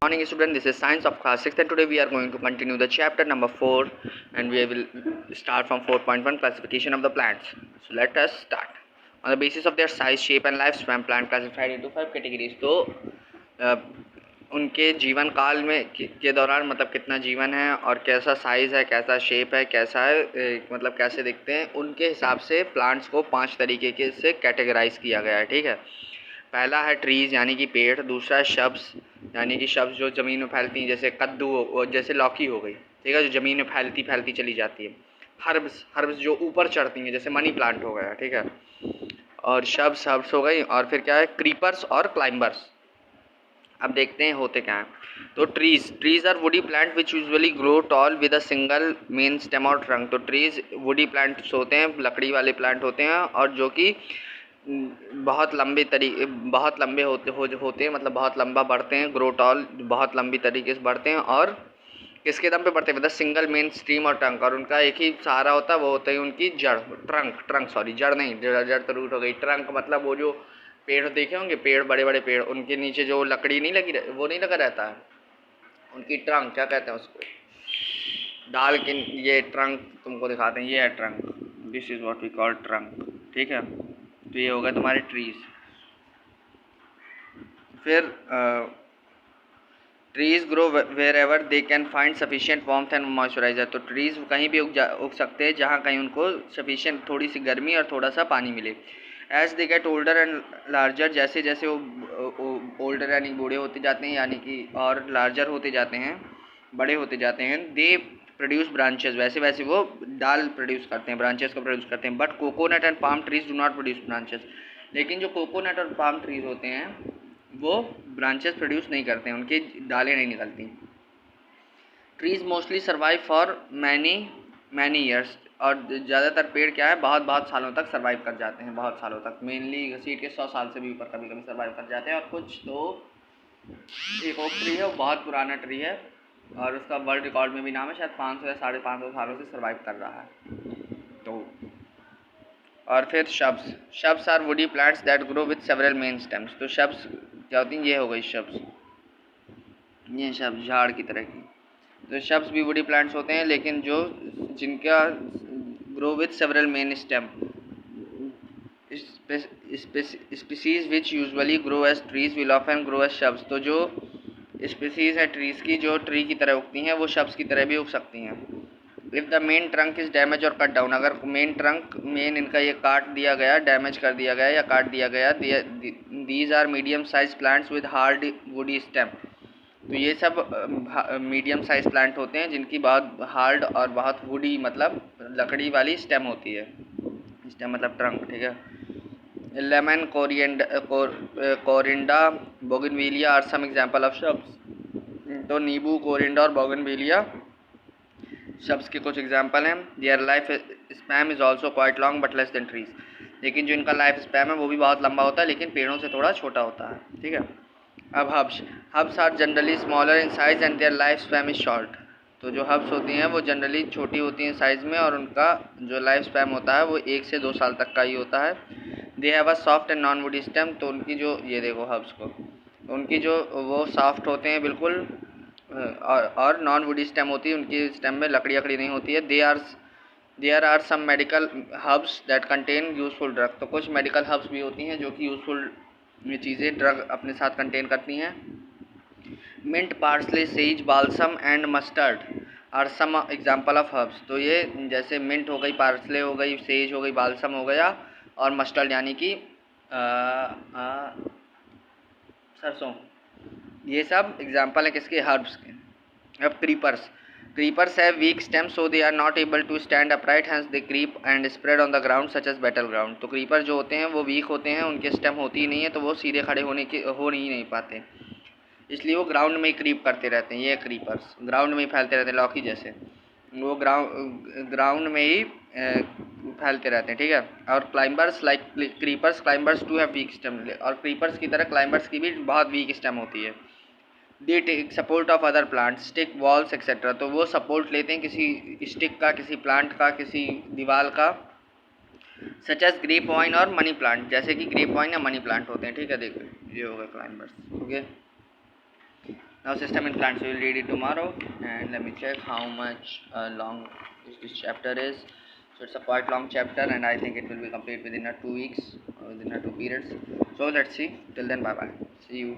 Morning student, this is science of class 6th and today we are going to continue the chapter number 4 and we will start from 4.1 classification of the plants. So let us start. On the basis of their size, shape and lifespan, plant classified into 5 categories. तो उनके जीवन काल में के दौरान मतलब कितना जीवन है और कैसा साइज़ है, कैसा शेप है, कैसा है मतलब कैसे दिखते हैं, उनके हिसाब से प्लांट्स को 5 तरीके के से कैटेगराइज किया गया है। ठीक है, पहला है ट्रीज़ यानी कि पेड़, दूसरा है शब्स यानी कि शब्स जो ज़मीन में फैलती हैं, जैसे कद्दू जैसे लौकी हो गई, ठीक है, जो ज़मीन में फैलती चली जाती है। हर्ब्स जो ऊपर चढ़ती हैं, जैसे मनी प्लांट हो गया, ठीक है, और हर्ब्स हो गई। और फिर क्या है, क्रीपर्स और क्लाइंबर्स। अब देखते हैं होते क्या हैं। तो trees are woody plant which usually grow tall with a single main stem और ट्रंक। तो ट्रीज़ वुडी प्लांट्स होते हैं, लकड़ी वाले प्लांट होते हैं और जो कि बहुत लंबे होते हैं, मतलब बहुत लंबा बढ़ते हैं, ग्रो टॉल बहुत लंबी तरीके से बढ़ते हैं और किसके दम पे बढ़ते हैं, मतलब सिंगल मेन स्ट्रीम और ट्रंक, और उनका एक ही सहारा होता है, वो होता है उनकी जड़। जड़ नहीं, जड़ तो रूट हो गई। ट्रंक मतलब वो जो पेड़ देखे होंगे, पेड़ बड़े बड़े पेड़, उनके नीचे जो लकड़ी नहीं लगी, वो नहीं लगा रहता है, उनकी ट्रंक क्या कहते हैं उसको, डाल के ये ट्रंक तुमको दिखाते हैं, ये है trunk, this is what we call trunk. ठीक है, तो ये होगा तुम्हारे ट्रीज़। फिर trees grow wherever they can find sufficient warmth and moisturiser. तो ट्रीज़ कहीं भी उग सकते हैं जहाँ कहीं उनको सफिशिएंट थोड़ी सी गर्मी और थोड़ा सा पानी मिले। As they get older and larger, जैसे जैसे वो ओल्डर यानी बूढ़े होते जाते हैं, यानी कि और लार्जर होते जाते हैं, बड़े होते जाते हैं, दे प्रोड्यूस ब्रांचेस, वैसे वैसे वो डाल प्रोड्यूस करते हैं, ब्रांचेस को प्रोड्यूस करते हैं। But coconut and palm trees do not produce branches. लेकिन जो कोकोनट और पाम ट्रीज होते हैं वो ब्रांचेस प्रोड्यूस नहीं करते हैं, उनकी डालें नहीं निकलती। Trees mostly survive for many years, और ज़्यादातर पेड़ क्या है, बहुत सालों तक सर्वाइव कर जाते हैं, बहुत सालों तक, मेनली घसीट के 100 साल से भी ऊपर कभी कभी सर्वाइव कर जाते हैं। और कुछ तो एक ओक ट्री है, वो बहुत पुराना ट्री है और उसका वर्ल्ड रिकॉर्ड में भी नाम है, शायद 500 या 550 सालों से सर्वाइव कर रहा है। तो और फिर shrubs are woody plants that grow with several main stems. तो शब्स क्या होती हैं, ये हो गई शब्स, ये शब्स झाड़ की तरह की। तो शब्स भी वुडी प्लांट्स होते हैं, लेकिन जो जिनका grow with several main stem, species which usually grow as trees will often grow as shrubs. तो जो स्पीसीज है ट्रीज की, जो ट्री की तरह उगती हैं, वो शब्स की तरह भी उग सकती हैं। If the main trunk is damage और कट डाउन, अगर मेन इनका ये काट दिया गया, डैमेज कर दिया गया या काट दिया गया, these are medium size plants with hard woody stem. तो ये सब मीडियम साइज प्लांट होते हैं जिनकी बहुत हार्ड और बहुत वुडी मतलब लकड़ी वाली स्टेम होती है। स्टेम मतलब ट्रंक, ठीक है। Lemon, coriander, bougainvillea are some example of shrubs. तो नींबू, कोरिंडा और बोगनविलिया शब्स के कुछ एग्जाम्पल हैं। There life spam is also quite long but less than trees. लेकिन जो इनका लाइफ स्पैम है वो भी बहुत लंबा होता है, लेकिन पेड़ों से थोड़ा छोटा होता है। ठीक है। अब herbs are generally smaller in size and their life span is short. तो जो हब्स होती हैं वो जनरली छोटी होती हैं साइज़ में, और उनका जो लाइफ स्पैम होता है वो 1 से 2 साल तक का ही होता है। They have a soft and non woody stem. तो उनकी जो, ये देखो हब्स को, तो उनकी जो वो सॉफ्ट होते हैं बिल्कुल, और नॉन वुडी स्टेम होती है, उनकी स्टेम में लकड़ी नहीं होती है। There are some medical herbs that contain useful drug. तो कुछ मेडिकल हब्स भी होती हैं जो कि यूजफुल चीज़ें, ड्रग अपने साथ कंटेन करती हैं। Mint, parsley, sage, balsam and mustard are some example of herbs. तो ये जैसे मिंट हो गई, पार्सले हो गई, सेज हो गई, बाल्सम हो गया, और मस्टर्ड यानी कि सरसों, ये सब एग्जाम्पल है किसके, हर्ब्स के। अब creepers have weak stem so they are not able to stand upright, hence they creep and spread on the ground such as bottle gourd. तो क्रीपर जो होते हैं वो वीक होते हैं, उनके स्टेम होती ही नहीं है, तो वो सीधे खड़े हो नहीं पाते, इसलिए वो ग्राउंड में ही क्रीप करते रहते हैं। ये क्रीपर्स ग्राउंड में ही फैलते रहते हैं, लौकी जैसे, वो ग्राउंड में ही फैलते रहते हैं। ठीक है। और climbers like creepers too have weak stem, और क्रीपर्स की तरह क्लाइंबर्स की भी बहुत वीक स्टेम होती है। They take support of other plants, stick, walls etcetera. तो वो सपोर्ट लेते हैं किसी स्टिक का, किसी प्लांट का, किसी दीवार का, सच एज ग्रेप वाइन और मनी प्लांट, जैसे कि ग्रेप वाइन या मनी प्लांट होते हैं। ठीक है, देखो ये होगा climbers. Okay, Now system in plants, we will read it tomorrow, and let me check how much long this chapter is. So it's a quite long chapter, and I think it will be complete within a 2 weeks, within a 2 periods. So let's see. Till then, bye bye. See you.